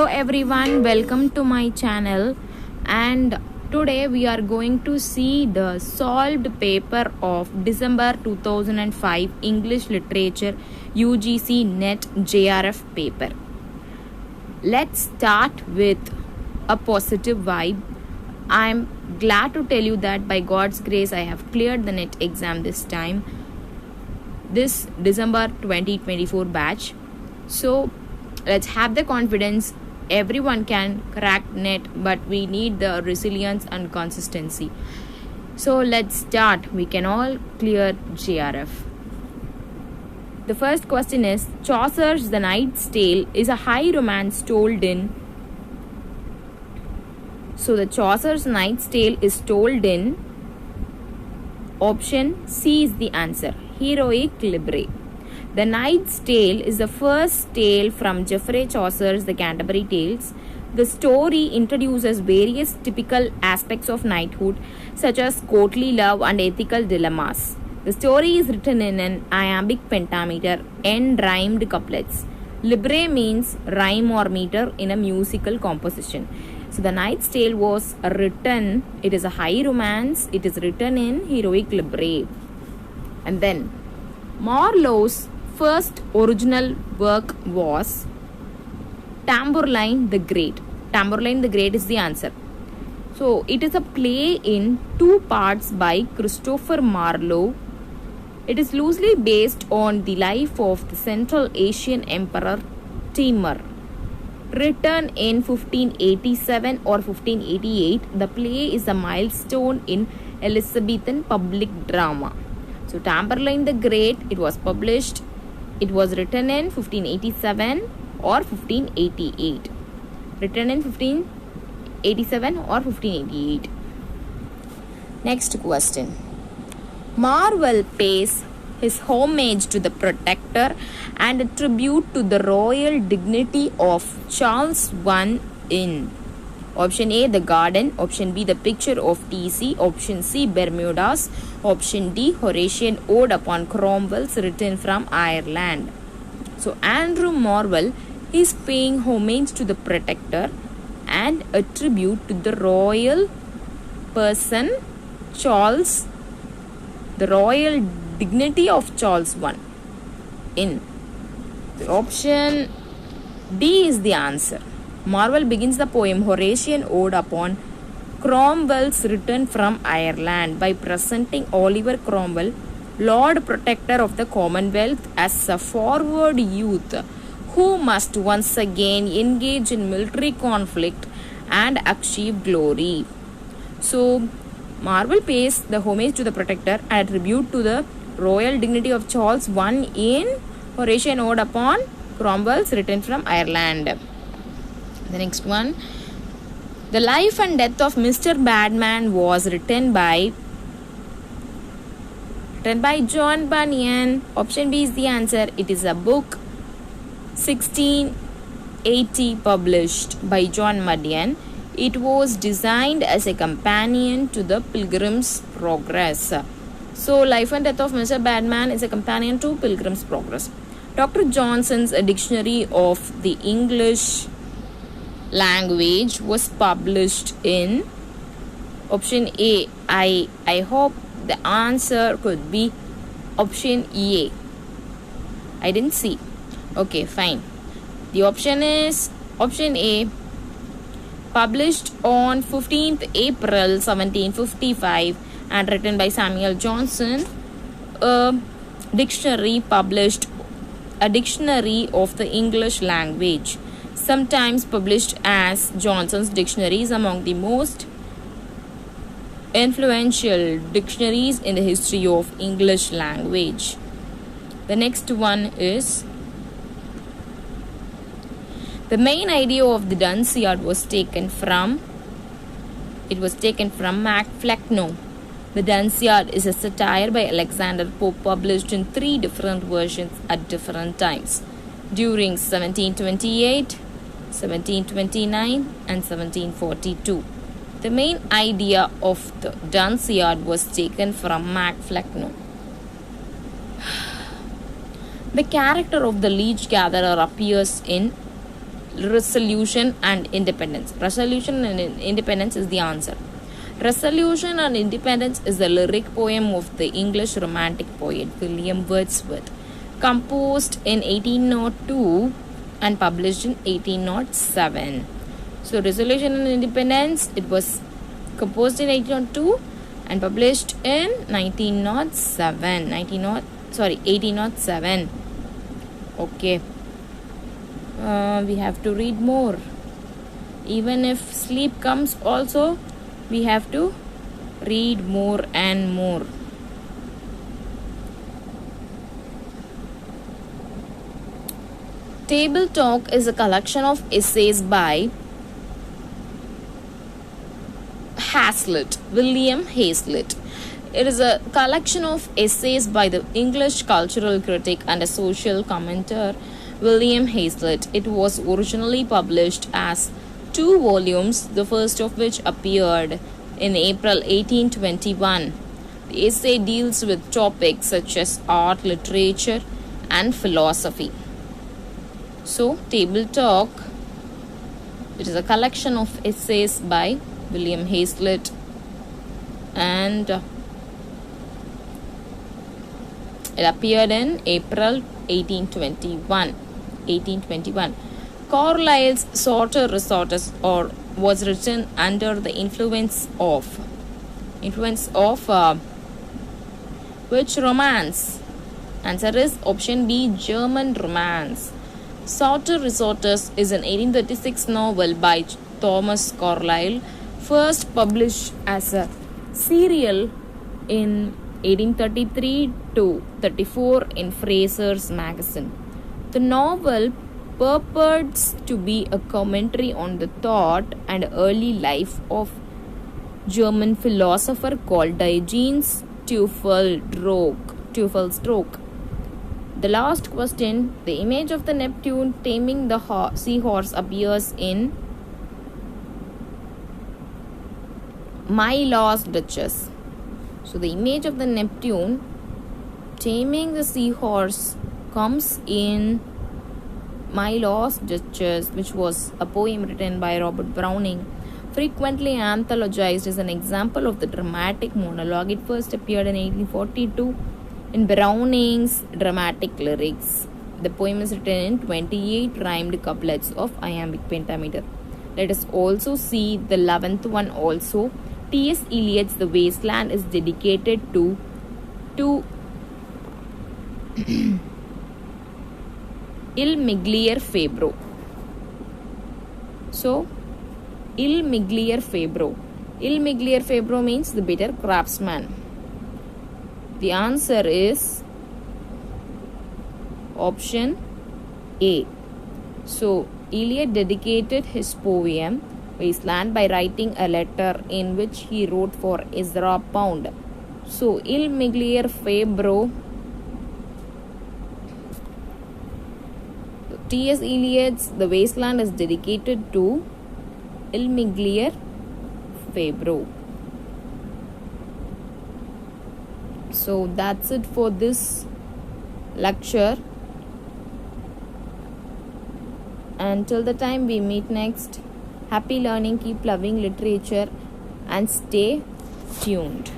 everyone, welcome to my channel. And today we are going to see the solved paper of December 2005 English Literature UGC NET JRF paper. Let's start with a positive vibe. I'm glad to tell you that by God's grace I have cleared the NET exam this time, this December 2024 batch. So let's have the confidence. Everyone can crack NET, but we need the resilience and consistency. So let's start. We can all clear JRF. The first question is, Chaucer's The Knight's Tale is a high romance told in. So the Chaucer's Knight's Tale is told in. Option C is the answer. Heroic Libre. The Knight's Tale is the first tale from Geoffrey Chaucer's The Canterbury Tales. The story introduces various typical aspects of knighthood, such as courtly love and ethical dilemmas. The story is written in an iambic pentameter and rhymed couplets. Libre means rhyme or meter in a musical composition. So the Knight's Tale was written, it is a high romance, it is written in heroic Libre. And then Marlowe's first original work was Tamburlaine the Great. Tamburlaine the Great is the answer. So it is a play in two parts by Christopher Marlowe. It is loosely based on the life of the Central Asian Emperor Timur. Written in 1587 or 1588, the play is a milestone in Elizabethan public drama. So Tamburlaine the Great, it was written in 1587 or 1588. Written in 1587 or 1588. Next question. Marvel pays his homage to the Protector and a tribute to the royal dignity of Charles I in. Option A, The Garden. Option B, The Picture of T.C. Option C, Bermudas. Option D, Horatian Ode upon Cromwell's written from Ireland. So Andrew Marvell is paying homage to the Protector and a tribute to the royal person Charles, the royal dignity of Charles I in. The option D is the answer. Marvell begins the poem Horatian Ode upon Cromwell's return from Ireland by presenting Oliver Cromwell, Lord Protector of the Commonwealth, as a forward youth who must once again engage in military conflict and achieve glory. So Marvell pays the homage to the Protector and tribute to the royal dignity of Charles I in Horatian Ode upon Cromwell's return from Ireland. The next one. The Life and Death of Mr. Badman was written by John Bunyan. Option B is the answer. It is a book 1680 published by John Bunyan. It was designed as a companion to the Pilgrim's Progress. So Life and Death of Mr. Badman is a companion to Pilgrim's Progress. Dr. Johnson's A Dictionary of the English Language was published in. Option A. I hope the answer could be option A. I didn't see. Okay, fine. The option is option A. Published on 15th April 1755 and written by Samuel Johnson. A dictionary of the English language, sometimes published as Johnson's Dictionary, is among the most influential dictionaries in the history of English language. The next one is, the main idea of the Dunciad was taken from Mac Flecknoe. The Dunciad is a satire by Alexander Pope published in 3 different versions at different times during 1728, 1729 and 1742. The main idea of the Dunciad was taken from Mac Flecknoe. The character of the leech gatherer appears in Resolution and Independence. Resolution and Independence is the answer. Resolution and Independence is the lyric poem of the English romantic poet William Wordsworth, composed in 1802 and published in 1807. So, Resolution and Independence, it was composed in 1802 and published in 1807. Okay. We have to read more. Even if sleep comes also, we have to read more and more. Table Talk is a collection of essays by William Hazlitt. It is a collection of essays by the English cultural critic and a social commentator William Hazlitt. It was originally published as 2 volumes, the first of which appeared in April 1821. The essay deals with topics such as art, literature, and philosophy. So, Table Talk, it is a collection of essays by William Hazlitt, and it appeared in April 1821. Carlyle's Shorter Resorts was written under the influence of which romance? Answer is option B, German romance. Shorter Resorts is an 1836 novel by Thomas Carlyle, first published as a serial in 1833 to 34 in Fraser's Magazine. The novel purports to be a commentary on the thought and early life of German philosopher called Diogenes Teufelsdrockh. The last question, the image of the Neptune taming the seahorse appears in My Lost Duchess. So the image of the Neptune taming the seahorse comes in My Lost Duchess, which was a poem written by Robert Browning, frequently anthologized as an example of the dramatic monologue. It first appeared in 1842 in Browning's dramatic lyrics. The poem is written in 28 rhymed couplets of iambic pentameter. Let us also see the 11th one also. T.S. Eliot's The Wasteland is dedicated to Il Miglior Fabbro. So, Il Miglior Fabbro. Il Miglior Fabbro means the better craftsman. The answer is option A. So, Eliot dedicated his poem Wasteland by writing a letter in which he wrote for Ezra Pound. So, Il Miglior Fabbro. T.S. Eliot's The Wasteland is dedicated to Il Miglior Fabbro. So that's it for this lecture. Until the time we meet next, happy learning, keep loving literature, and stay tuned.